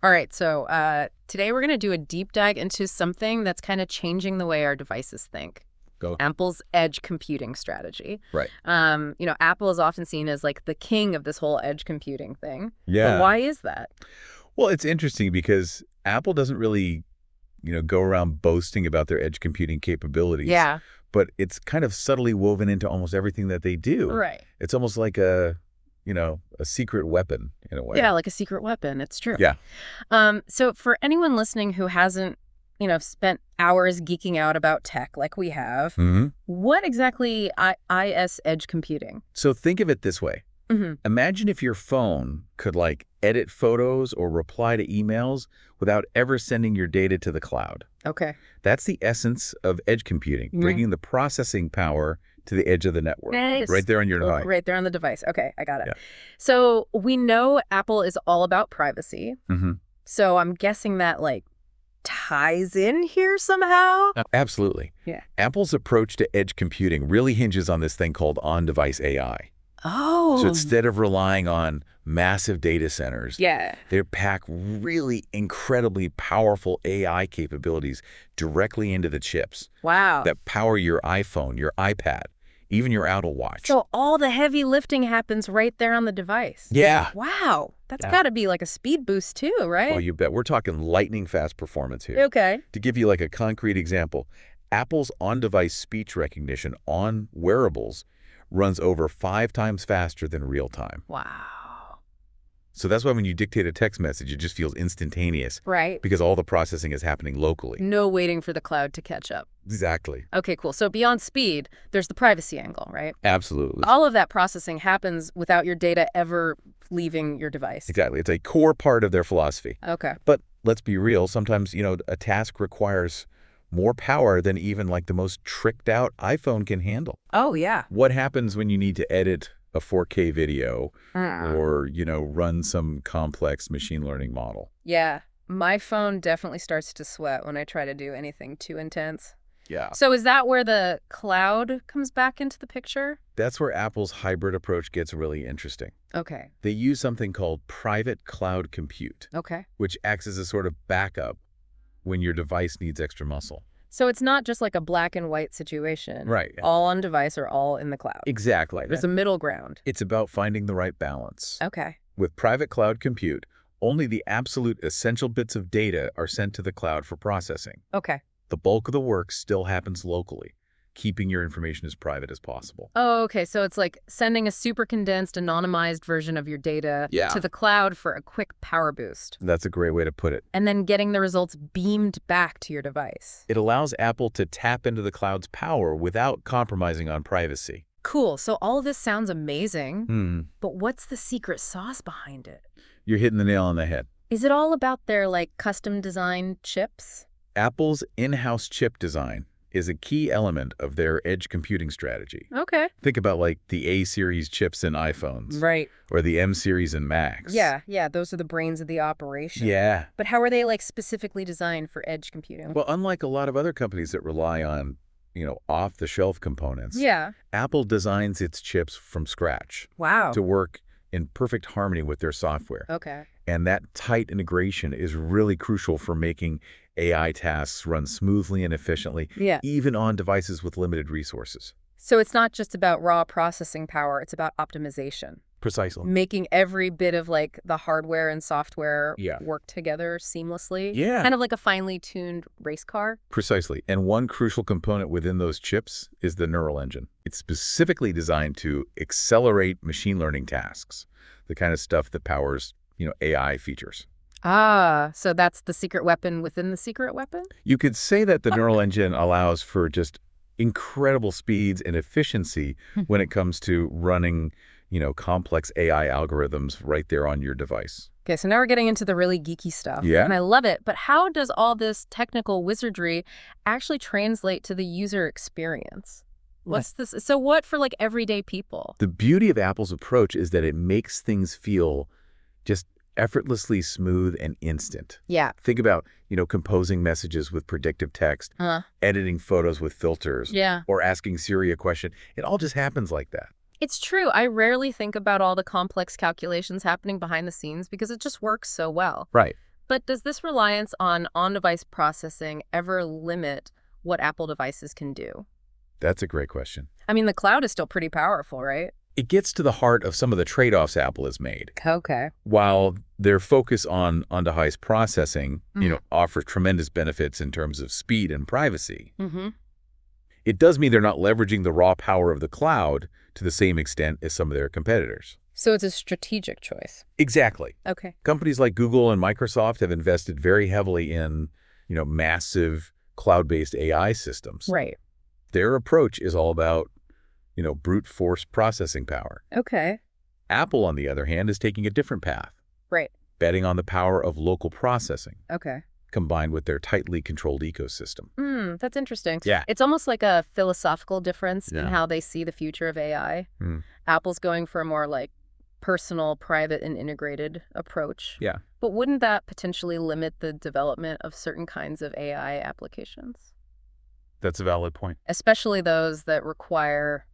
All right, so today we're going to do a deep dive into something that's kind of changing the way our devices think. Go. Apple's edge computing strategy. Right. Apple is often seen as like the king of this whole edge computing thing. Yeah. But why is that? Well, it's interesting because Apple doesn't really, go around boasting about their edge computing capabilities. Yeah. But it's kind of subtly woven into almost everything that they do. Right. It's almost like a secret weapon in a way. Yeah, like a secret weapon. It's true. Yeah. So for anyone listening who hasn't, spent hours geeking out about tech like we have, what exactly is edge computing? So think of it this way. Imagine if your phone could edit photos or reply to emails without ever sending your data to the cloud. Okay. That's the essence of edge computing, bringing the processing power to the edge of the network. Nice. Right there on your device. Right there on the device. Okay, I got it. Yeah. So we know Apple is all about privacy. So I'm guessing that ties in here somehow? Absolutely. Yeah. Apple's approach to edge computing really hinges on this thing called on-device AI. Oh. So instead of relying on massive data centers, Yeah. they pack really incredibly powerful AI capabilities directly into the chips. Wow. That power your iPhone, your iPad, even your Apple Watch. So all the heavy lifting happens right there on the device. Yeah. Wow. That's got to be like a speed boost too, right? Oh, you bet. We're talking lightning fast performance here. Okay. To give you a concrete example, Apple's on-device speech recognition on wearables runs over 5 times faster than real time. Wow. So that's why when you dictate a text message, it just feels instantaneous. Right. Because all the processing is happening locally. No waiting for the cloud to catch up. Exactly. Okay, cool. So beyond speed, there's the privacy angle, right? Absolutely. All of that processing happens without your data ever leaving your device. Exactly. It's a core part of their philosophy. Okay. But let's be real. Sometimes, a task requires more power than even the most tricked out iPhone can handle. Oh, yeah. What happens when you need to edit a 4K video or, run some complex machine learning model? Yeah. My phone definitely starts to sweat when I try to do anything too intense. Yeah. So is that where the cloud comes back into the picture? That's where Apple's hybrid approach gets really interesting. Okay. They use something called private cloud compute, Okay. which acts as a sort of backup when your device needs extra muscle. So it's not just like a black and white situation. Right. All on device or all in the cloud. Exactly. There's a middle ground. It's about finding the right balance. Okay. With private cloud compute, only the absolute essential bits of data are sent to the cloud for processing. Okay. The bulk of the work still happens locally, keeping your information as private as possible. Oh, okay. So it's like sending a super condensed, anonymized version of your data to the cloud for a quick power boost. That's a great way to put it. And then getting the results beamed back to your device. It allows Apple to tap into the cloud's power without compromising on privacy. Cool. So all of this sounds amazing, but what's the secret sauce behind it? You're hitting the nail on the head. Is it all about their custom designed chips? Apple's in-house chip design is a key element of their edge computing strategy. Okay. Think about the A-series chips in iPhones. Right. Or the M-series in Macs. Yeah, those are the brains of the operation. Yeah. But how are they specifically designed for edge computing? Well, unlike a lot of other companies that rely on, off-the-shelf components. Yeah. Apple designs its chips from scratch. Wow. To work in perfect harmony with their software. Okay. And that tight integration is really crucial for making AI tasks run smoothly and efficiently, even on devices with limited resources. So it's not just about raw processing power, it's about optimization. Precisely. Making every bit of the hardware and software work together seamlessly. Yeah. Kind of like a finely tuned race car. Precisely. And one crucial component within those chips is the neural engine. It's specifically designed to accelerate machine learning tasks, the kind of stuff that powers, AI features. Ah, so that's the secret weapon within the secret weapon? You could say that the neural engine allows for just incredible speeds and efficiency when it comes to running, complex AI algorithms right there on your device. Okay, so now we're getting into the really geeky stuff. Yeah. And I love it. But how does all this technical wizardry actually translate to the user experience? What's this? So what for everyday people? The beauty of Apple's approach is that it makes things feel just effortlessly smooth and instant. Yeah. Think about, composing messages with predictive text, editing photos with filters, or asking Siri a question. It all just happens like that. It's true. I rarely think about all the complex calculations happening behind the scenes because it just works so well. Right. But does this reliance on-device processing ever limit what Apple devices can do? That's a great question. I mean, the cloud is still pretty powerful, right? It gets to the heart of some of the trade-offs Apple has made. Okay. While their focus on on-device processing, offers tremendous benefits in terms of speed and privacy, it does mean they're not leveraging the raw power of the cloud to the same extent as some of their competitors. So it's a strategic choice. Exactly. Okay. Companies like Google and Microsoft have invested very heavily in, massive cloud-based AI systems. Right. Their approach is all about, brute force processing power. Okay. Apple, on the other hand, is taking a different path. Right. Betting on the power of local processing, Okay. combined with their tightly controlled ecosystem. That's interesting. Yeah. It's almost like a philosophical difference in Yeah. how they see the future of AI. Apple's going for a more like personal, private, and integrated approach. Yeah. But wouldn't that potentially limit the development of certain kinds of AI applications? That's a valid point. Especially those that require,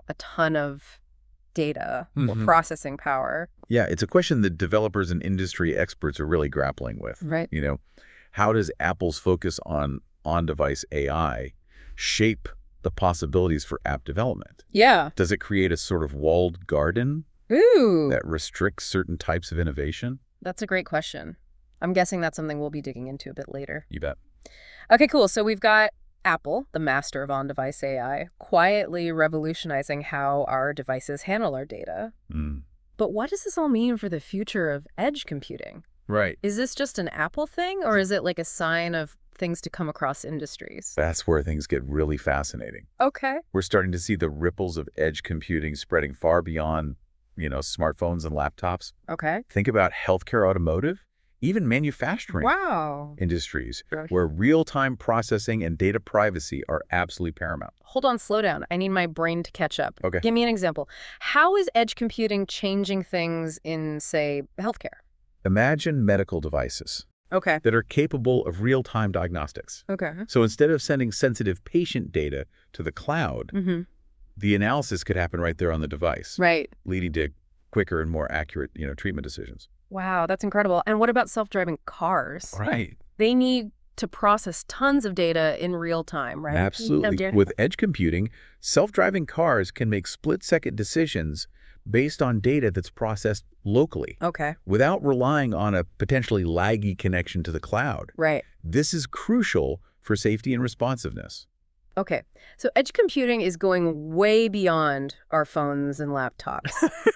a ton of data or processing power. Yeah, it's a question that developers and industry experts are really grappling with. Right. How does Apple's focus on on-device AI shape the possibilities for app development? Yeah. Does it create a sort of walled garden Ooh. that restricts certain types of innovation? That's a great question. I'm guessing that's something we'll be digging into a bit later. You bet. Okay, cool. So we've got Apple, the master of on-device AI, quietly revolutionizing how our devices handle our data. But what does this all mean for the future of edge computing? Right. Is this just an Apple thing, or is it like a sign of things to come across industries? That's where things get really fascinating. Okay. We're starting to see the ripples of edge computing spreading far beyond, smartphones and laptops. Okay. Think about healthcare, automotive, even manufacturing Wow. industries, where real-time processing and data privacy are absolutely paramount. Hold on, slow down. I need my brain to catch up. Okay. Give me an example. How is edge computing changing things in, say, healthcare? Imagine medical devices Okay. that are capable of real-time diagnostics. Okay. So instead of sending sensitive patient data to the cloud, the analysis could happen right there on the device, Right. leading to quicker and more accurate, treatment decisions. Wow, that's incredible. And what about self-driving cars? Right. They need to process tons of data in real time, right? Absolutely. With edge computing, self-driving cars can make split-second decisions based on data that's processed locally. Okay. Without relying on a potentially laggy connection to the cloud. Right. This is crucial for safety and responsiveness. Okay. So edge computing is going way beyond our phones and laptops.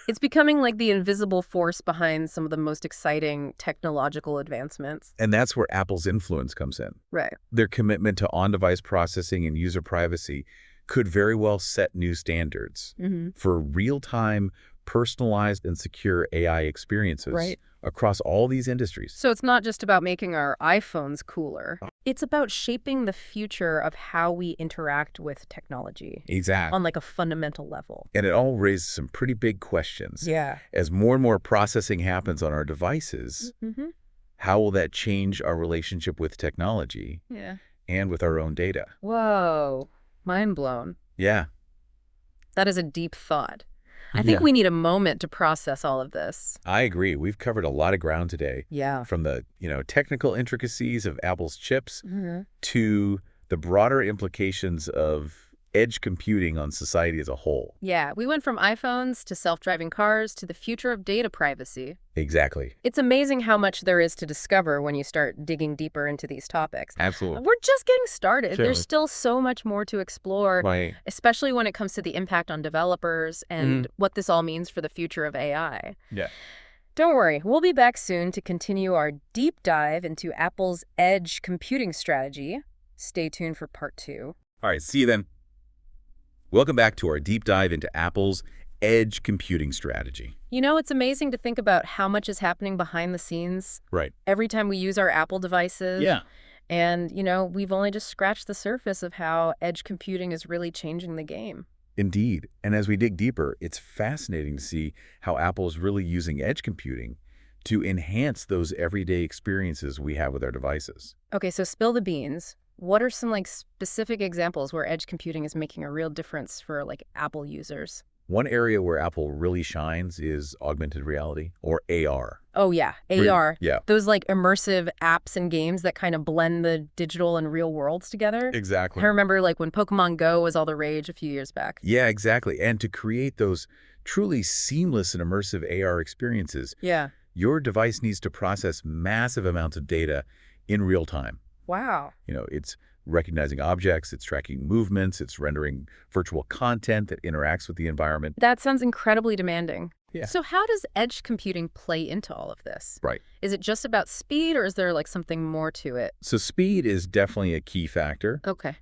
It's becoming like the invisible force behind some of the most exciting technological advancements. And that's where Apple's influence comes in. Right. Their commitment to on-device processing and user privacy could very well set new standards for real-time, personalized, and secure AI experiences across all these industries. So it's not just about making our iPhones cooler. It's about shaping the future of how we interact with technology. Exactly. On like a fundamental level. And it all raises some pretty big questions. Yeah. As more and more processing happens on our devices, how will that change our relationship with technology and with our own data? Whoa. Mind blown. Yeah. That is a deep thought. I think we need a moment to process all of this. I agree. We've covered a lot of ground today. Yeah. From the, technical intricacies of Apple's chips to the broader implications of edge computing on society as a whole. Yeah, we went from iPhones to self-driving cars to the future of data privacy. Exactly. It's amazing how much there is to discover when you start digging deeper into these topics. Absolutely. We're just getting started. Certainly. There's still so much more to explore, especially when it comes to the impact on developers and what this all means for the future of AI. Yeah. Don't worry, we'll be back soon to continue our deep dive into Apple's edge computing strategy. Stay tuned for part 2. All right, see you then. Welcome back to our deep dive into Apple's edge computing strategy. It's amazing to think about how much is happening behind the scenes. Right. Every time we use our Apple devices. Yeah. And, we've only just scratched the surface of how edge computing is really changing the game. Indeed. And as we dig deeper, it's fascinating to see how Apple is really using edge computing to enhance those everyday experiences we have with our devices. Okay, so spill the beans. What are some specific examples where edge computing is making a real difference for Apple users? One area where Apple really shines is augmented reality, or AR. Oh, yeah, AR. Yeah. Those like immersive apps and games that kind of blend the digital and real worlds together. Exactly. I remember like when Pokemon Go was all the rage a few years back. Yeah, exactly. And to create those truly seamless and immersive AR experiences, Yeah. your device needs to process massive amounts of data in real time. Wow. It's recognizing objects, it's tracking movements, it's rendering virtual content that interacts with the environment. That sounds incredibly demanding. Yeah. So how does edge computing play into all of this? Right. Is it just about speed, or is there like something more to it? So speed is definitely a key factor, Okay.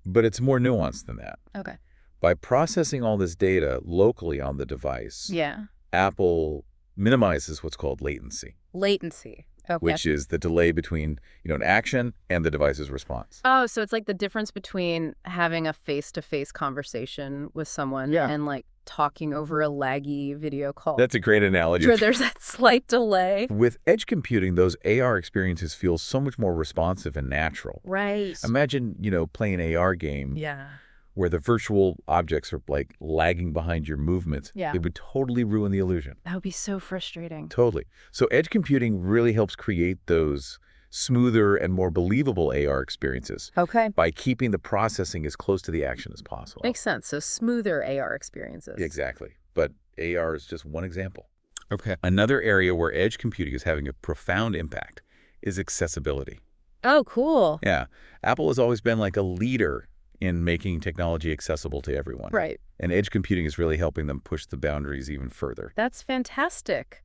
but it's more nuanced than that. Okay. By processing all this data locally on the device, Yeah. Apple minimizes what's called latency, Latency. Okay. which is the delay between, an action and the device's response. Oh, so it's like the difference between having a face-to-face conversation with someone and like talking over a laggy video call. That's a great analogy. Where there's that slight delay. With edge computing, those AR experiences feel so much more responsive and natural. Right. Imagine, playing an AR game Yeah. where the virtual objects are like lagging behind your movements. Yeah. It would totally ruin the illusion. That would be so frustrating. Totally. So edge computing really helps create those smoother and more believable AR experiences Okay. by keeping the processing as close to the action as possible. Makes sense. So smoother AR experiences. Exactly. But AR is just one example. Okay. Another area where edge computing is having a profound impact is accessibility. Oh, cool. Yeah. Apple has always been like a leader in making technology accessible to everyone. Right. And edge computing is really helping them push the boundaries even further. That's fantastic.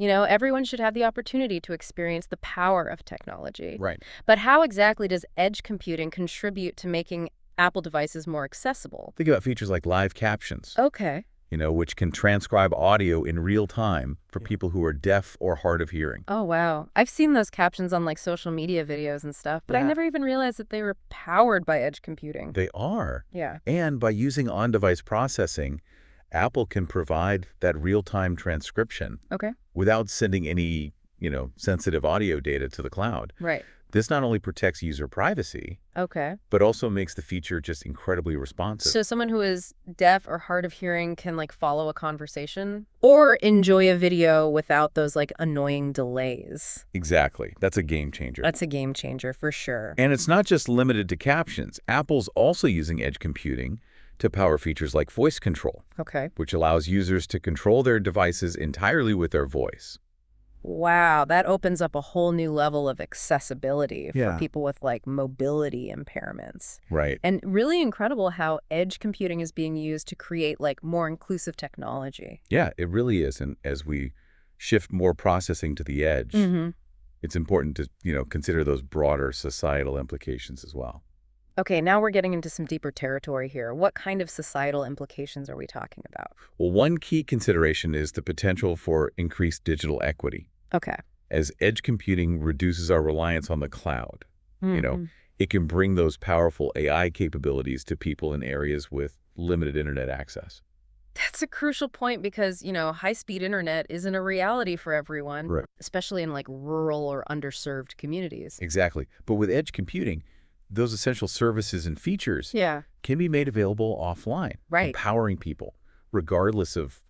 Everyone should have the opportunity to experience the power of technology. Right. But how exactly does edge computing contribute to making Apple devices more accessible? Think about features like live captions, Okay. which can transcribe audio in real time for people who are deaf or hard of hearing. Oh, wow. I've seen those captions on like social media videos and stuff, but I Yeah. never even realized that they were powered by edge computing. They are. Yeah. And by using on-device processing, Apple can provide that real-time transcription Okay. without sending any, sensitive audio data to the cloud. Right. This not only protects user privacy, Okay. but also makes the feature just incredibly responsive. So someone who is deaf or hard of hearing can like follow a conversation or enjoy a video without those like annoying delays. Exactly. That's a game changer. That's a game changer for sure. And it's not just limited to captions. Apple's also using edge computing to power features like voice control, Okay. which allows users to control their devices entirely with their voice. Wow, that opens up a whole new level of accessibility Yeah. for people with like mobility impairments. Right. And really incredible how edge computing is being used to create like more inclusive technology. Yeah, it really is. And as we shift more processing to the edge, it's important to, consider those broader societal implications as well. Okay, now we're getting into some deeper territory here. What kind of societal implications are we talking about? Well, one key consideration is the potential for increased digital equity. Okay. As edge computing reduces our reliance on the cloud, it can bring those powerful AI capabilities to people in areas with limited internet access. That's a crucial point because, high-speed internet isn't a reality for everyone, Right. especially in like rural or underserved communities. Exactly. But with edge computing, those essential services and features Yeah. can be made available offline, Right. empowering people regardless of,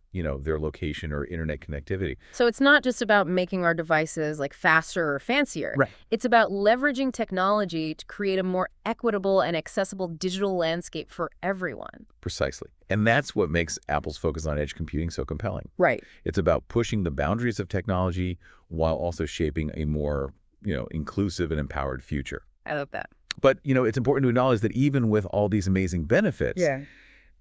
their location or internet connectivity. So it's not just about making our devices like faster or fancier. Right. It's about leveraging technology to create a more equitable and accessible digital landscape for everyone. Precisely. And that's what makes Apple's focus on edge computing so compelling. Right. It's about pushing the boundaries of technology while also shaping a more, inclusive and empowered future. I love that. But, it's important to acknowledge that even with all these amazing benefits,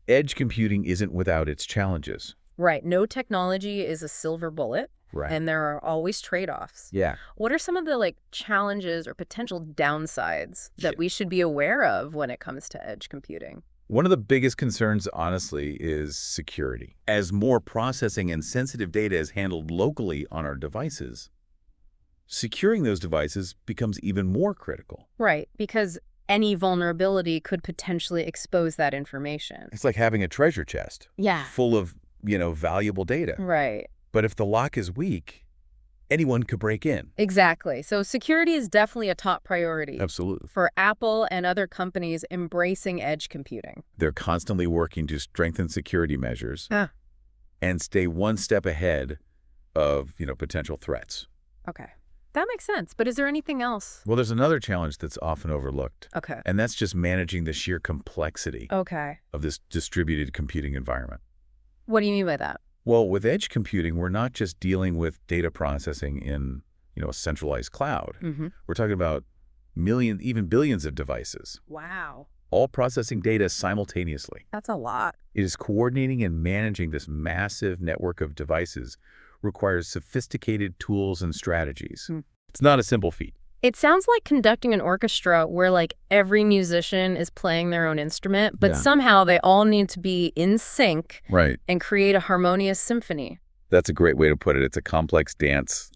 edge computing isn't without its challenges. Right. No technology is a silver bullet. Right. And there are always trade-offs. Yeah. What are some of the like challenges or potential downsides that we should be aware of when it comes to edge computing? One of the biggest concerns, honestly, is security. As more processing and sensitive data is handled locally on our devices, securing those devices becomes even more critical. Right, because any vulnerability could potentially expose that information. It's like having a treasure chest Yeah. full of, valuable data. Right. But if the lock is weak, anyone could break in. Exactly. So security is definitely a top priority. Absolutely. For Apple and other companies embracing edge computing. They're constantly working to strengthen security measures and stay one step ahead of, potential threats. Okay. That makes sense. But is there anything else? Well, there's another challenge that's often overlooked. Okay. And that's just managing the sheer complexity of this distributed computing environment. What do you mean by that? Well, with edge computing, we're not just dealing with data processing in, a centralized cloud. We're talking about millions, even billions of devices. Wow. All processing data simultaneously. That's a lot. It is coordinating and managing this massive network of devices requires sophisticated tools and strategies. It's not a simple feat. It sounds like conducting an orchestra where like every musician is playing their own instrument, but somehow they all need to be in sync and create a harmonious symphony. That's a great way to put it. It's a complex dance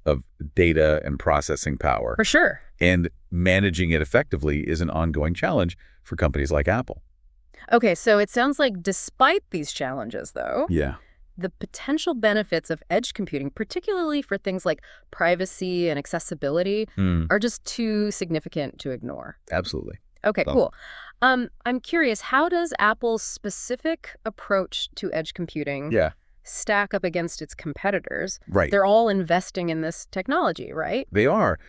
of data and processing power. For sure. And managing it effectively is an ongoing challenge for companies like Apple. Okay, so it sounds like despite these challenges, though, the potential benefits of edge computing, particularly for things like privacy and accessibility, are just too significant to ignore. Absolutely. Okay, cool. I'm curious, how does Apple's specific approach to edge computing stack up against its competitors? They're all investing in this technology, right? They are.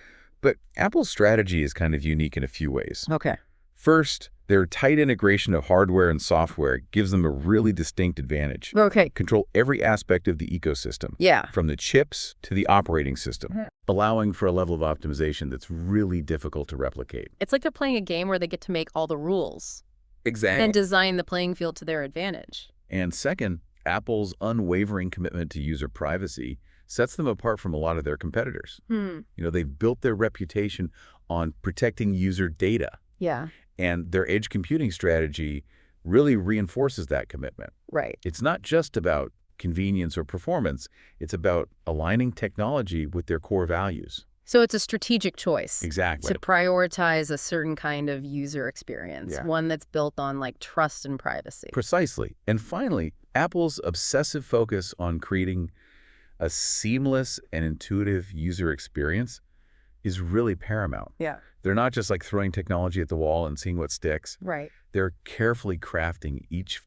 But Apple's strategy is kind of unique in a few ways. Okay. First, their tight integration of hardware and software gives them a really distinct advantage. Okay. Control every aspect of the ecosystem. From the chips to the operating system, allowing for a level of optimization that's really difficult to replicate. It's like they're playing a game where they get to make all the rules. Exactly. And design the playing field to their advantage. And second, Apple's unwavering commitment to user privacy sets them apart from a lot of their competitors. They've built their reputation on protecting user data. And their edge computing strategy really reinforces that commitment. It's not just about convenience or performance. It's about aligning technology with their core values. So it's a strategic choice. Exactly. To prioritize a certain kind of user experience, one that's built on like trust and privacy. Precisely. And finally, Apple's obsessive focus on creating a seamless and intuitive user experience is really paramount. They're not just like throwing technology at the wall and seeing what sticks. They're carefully crafting each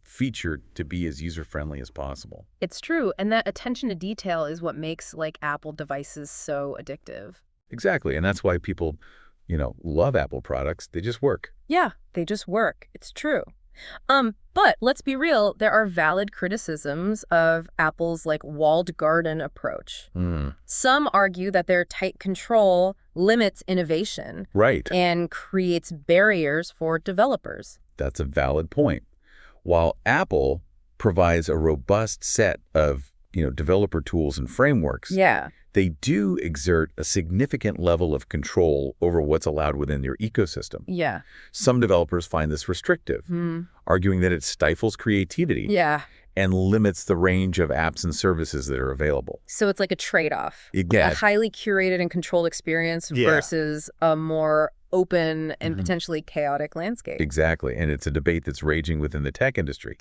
feature to be as user-friendly as possible. It's true. And that attention to detail is what makes like Apple devices so addictive. Exactly. And that's why people, love Apple products. They just work. Yeah, they just work. It's true. But let's be real, there are valid criticisms of Apple's like walled garden approach. Some argue that their tight control limits innovation. And creates barriers for developers. That's a valid point. While Apple provides a robust set of, developer tools and frameworks, they do exert a significant level of control over what's allowed within their ecosystem. Some developers find this restrictive, arguing that it stifles creativity and limits the range of apps and services that are available. So it's like a trade-off. A highly curated and controlled experience versus a more open and potentially chaotic landscape. Exactly. And it's a debate that's raging within the tech industry.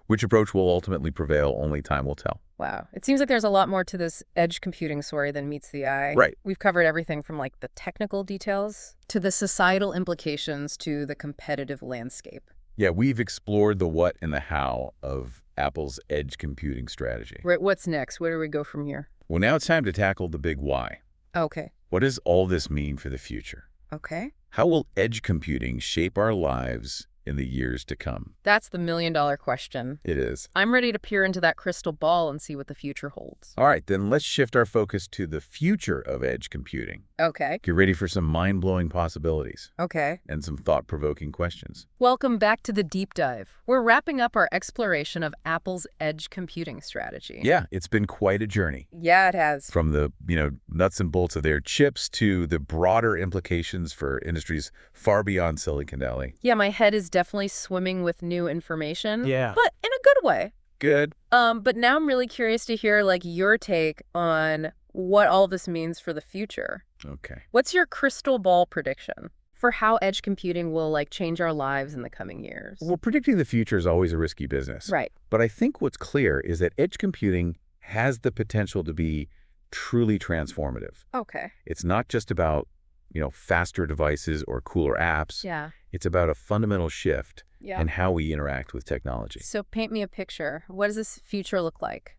Which approach will ultimately prevail, only time will tell. Wow. It seems like there's a lot more to this edge computing story than meets the eye. We've covered everything from like the technical details to the societal implications to the competitive landscape. We've explored the what and the how of Apple's edge computing strategy. What's next? Where do we go from here? Well, now it's time to tackle the big why. Okay. What does all this mean for the future? Okay. How will edge computing shape our lives in the years to come? That's the million-dollar question. It is. I'm ready to peer into that crystal ball and see what the future holds. All right, then let's shift our focus to the future of edge computing. Okay. Get ready for some mind-blowing possibilities. Okay. And some thought-provoking questions. Welcome back to the deep dive. We're wrapping up our exploration of Apple's edge computing strategy. Yeah, it's been quite a journey. Yeah, it has. From the, nuts and bolts of their chips to the broader implications for industries far beyond Silicon Valley. Yeah, my head is definitely swimming with new information. Yeah. But in a good way. Good. But now I'm really curious to hear like your take on what all this means for the future. Okay. What's your crystal ball prediction for how edge computing will like change our lives in the coming years? Well, predicting the future is always a risky business. Right. But I think what's clear is that edge computing has the potential to be truly transformative. Okay. It's not just about, faster devices or cooler apps. Yeah. It's about a fundamental shift Yeah. in how we interact with technology. So paint me a picture. What does this future look like?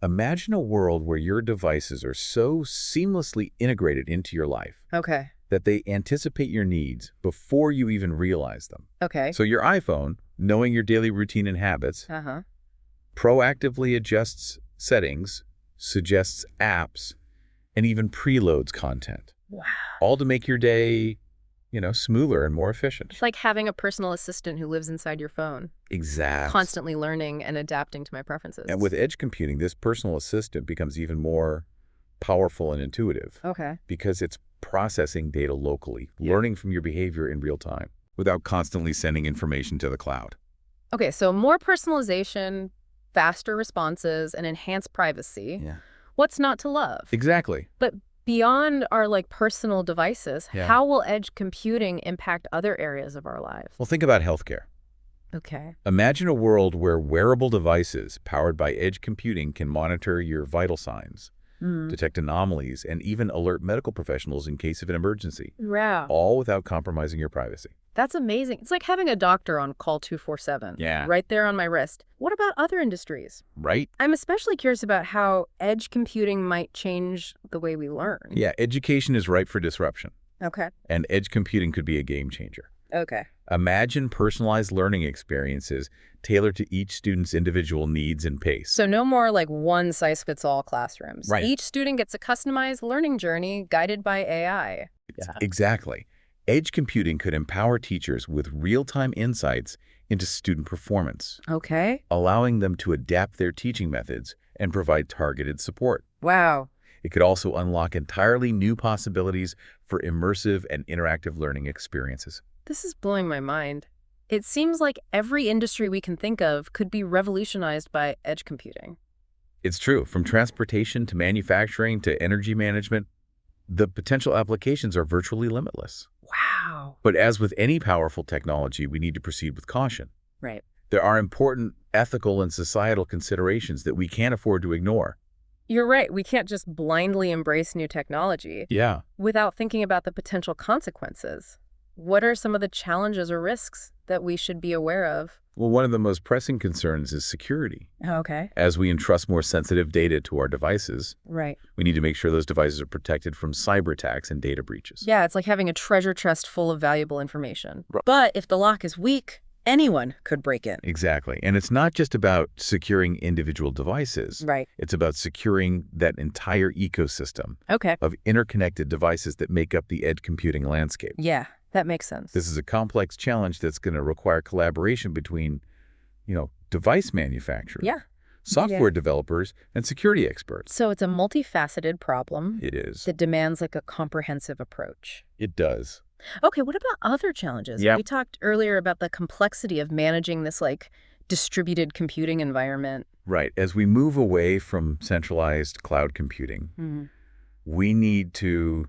Imagine a world where your devices are so seamlessly integrated into your life Okay. that they anticipate your needs before you even realize them. Okay. So your iPhone, knowing your daily routine and habits, proactively adjusts settings, suggests apps, and even preloads content. Wow. All to make your day, smoother and more efficient. It's like having a personal assistant who lives inside your phone. Exactly. Constantly learning and adapting to my preferences. And with edge computing, this personal assistant becomes even more powerful and intuitive. Okay. Because it's processing data locally, learning from your behavior in real time, without constantly sending information to the cloud. Okay, so more personalization, faster responses, and enhanced privacy. Yeah. What's not to love? Exactly. But beyond our personal devices, Yeah. how will edge computing impact other areas of our lives? Well, think about healthcare. Okay. Imagine a world where wearable devices powered by edge computing can monitor your vital signs, detect anomalies, and even alert medical professionals in case of an emergency, Wow. all without compromising your privacy. That's amazing. It's like having a doctor on call 24/7. Yeah. Right there on my wrist. What about other industries? Right? I'm especially curious about how edge computing might change the way we learn. Yeah, education is ripe for disruption, Okay. and edge computing could be a game changer. Okay. Imagine personalized learning experiences tailored to each student's individual needs and pace. So no more one-size-fits-all classrooms. Right. Each student gets a customized learning journey guided by AI. Yeah. Exactly. Edge computing could empower teachers with real-time insights into student performance, Okay. allowing them to adapt their teaching methods and provide targeted support. Wow. It could also unlock entirely new possibilities for immersive and interactive learning experiences. This is blowing my mind. It seems like every industry we can think of could be revolutionized by edge computing. It's true. From transportation to manufacturing to energy management, the potential applications are virtually limitless. Wow. But as with any powerful technology, we need to proceed with caution. Right. There are important ethical and societal considerations that we can't afford to ignore. You're right. We can't just blindly embrace new technology Yeah. without thinking about the potential consequences. What are some of the challenges or risks that we should be aware of? Well, one of the most pressing concerns is security. Okay. As we entrust more sensitive data to our devices, Right. we need to make sure those devices are protected from cyber attacks and data breaches. Yeah, it's like having a treasure chest full of valuable information. Right. But if the lock is weak, anyone could break in. Exactly. And it's not just about securing individual devices. Right. It's about securing that entire ecosystem Okay. of interconnected devices that make up the edge computing landscape. Yeah, that makes sense. This is a complex challenge that's going to require collaboration between, device manufacturers, Yeah. software developers, and security experts. So it's a multifaceted problem It is. that demands a comprehensive approach. It does. Okay, what about other challenges? Yeah. We talked earlier about the complexity of managing this distributed computing environment. Right. As we move away from centralized cloud computing, we need to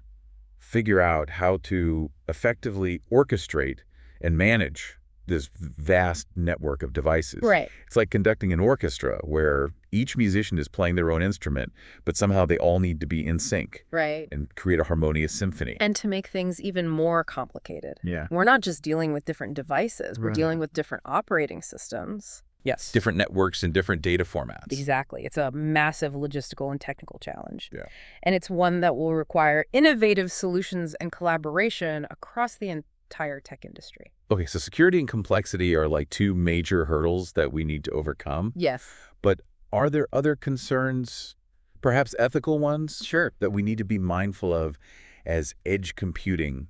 figure out how to effectively orchestrate and manage this vast network of devices. Right. It's like conducting an orchestra where each musician is playing their own instrument, but somehow they all need to be in sync. Right. And create a harmonious symphony. And to make things even more complicated. Yeah. We're not just dealing with different devices. We're Right. dealing with different operating systems. Yes. Different networks and different data formats. Exactly. It's a massive logistical and technical challenge. Yeah. And it's one that will require innovative solutions and collaboration across the entire tech industry. Okay, so security and complexity are like two major hurdles that we need to overcome. Yes. But are there other concerns, perhaps ethical ones? Sure. That we need to be mindful of as edge computing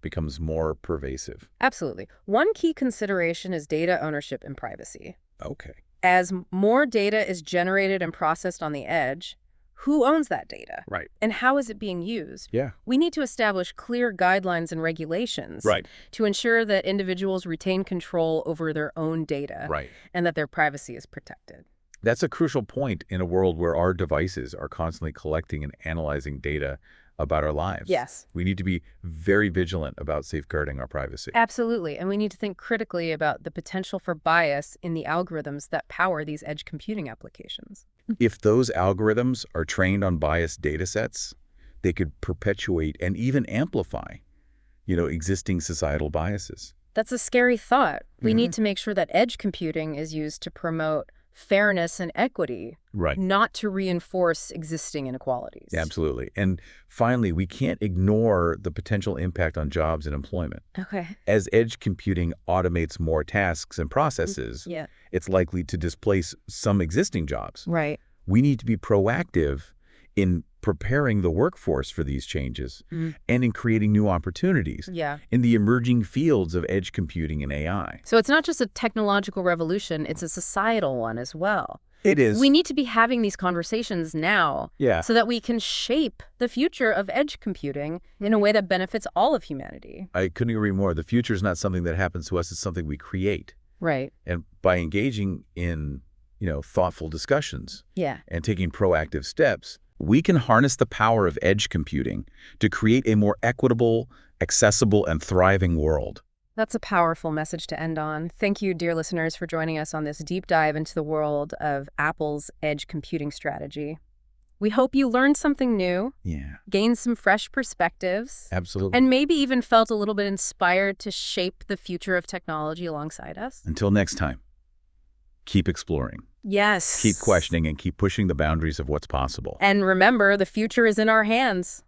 becomes more pervasive? Absolutely. One key consideration is data ownership and privacy. Okay. As more data is generated and processed on the edge, who owns that data? Right. And how is it being used? Yeah. We need to establish clear guidelines and regulations Right. to ensure that individuals retain control over their own data Right. and that their privacy is protected. That's a crucial point in a world where our devices are constantly collecting and analyzing data about our lives. Yes. We need to be very vigilant about safeguarding our privacy. Absolutely. And we need to think critically about the potential for bias in the algorithms that power these edge computing applications. If those algorithms are trained on biased data sets, they could perpetuate and even amplify, existing societal biases. That's a scary thought. We need to make sure that edge computing is used to promote fairness and equity, Right. not to reinforce existing inequalities. Absolutely. And finally, we can't ignore the potential impact on jobs and employment. Okay. As edge computing automates more tasks and processes, it's likely to displace some existing jobs. Right. We need to be proactive in preparing the workforce for these changes and in creating new opportunities in the emerging fields of edge computing and AI. So it's not just a technological revolution, it's a societal one as well. It is. We need to be having these conversations now so that we can shape the future of edge computing in a way that benefits all of humanity. I couldn't agree more. The future is not something that happens to us, it's something we create. Right. And by engaging in, thoughtful discussions and taking proactive steps, we can harness the power of edge computing to create a more equitable, accessible, and thriving world. That's a powerful message to end on. Thank you, dear listeners, for joining us on this deep dive into the world of Apple's edge computing strategy. We hope you learned something new, gained some fresh perspectives, absolutely, and maybe even felt a little bit inspired to shape the future of technology alongside us. Until next time, keep exploring. Yes. Keep questioning and keep pushing the boundaries of what's possible. And remember, the future is in our hands.